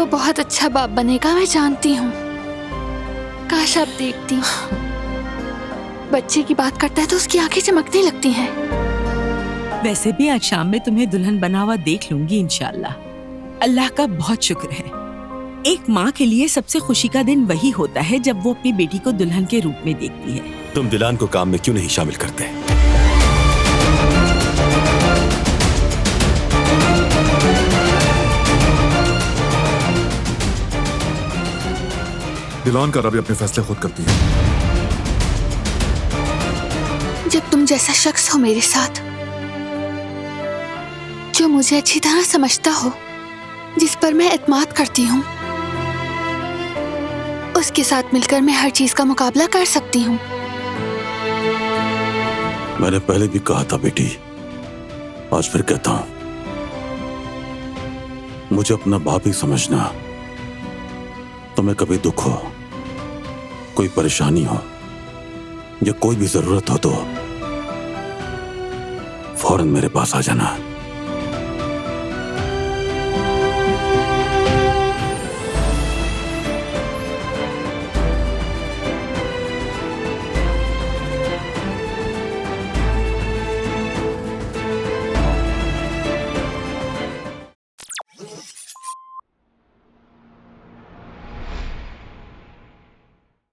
बहुत अच्छा बाप बनेगा, मैं जानती हूँ। काश आप देखती, बच्चे की बात करता है तो उसकी आंखें चमकने लगती हैं। वैसे भी आज शाम में तुम्हें दुल्हन बना हुआ देख लूंगी इंशाल्लाह। अल्लाह का बहुत शुक्र है। एक माँ के लिए सबसे खुशी का दिन वही होता है जब वो अपनी बेटी को दुल्हन के रूप में देखती है। तुम दिलान को काम में क्यों नहीं शामिल करते? दिलान का रवि अपने फैसले खुद करती है। जब तुम जैसा शख्स हो मेरे साथ, जो मुझे अच्छी तरह समझता हो, जिस पर मैं एतमाद करती हूँ, उसके साथ मिलकर मैं हर चीज का मुकाबला कर सकती हूँ। मैंने पहले भी कहा था बेटी, आज फिर कहता हूं, मुझे अपना बाप ही समझना। तुम्हें कभी दुख हो, कोई परेशानी हो या कोई भी जरूरत हो तो फौरन मेरे पास आ जाना।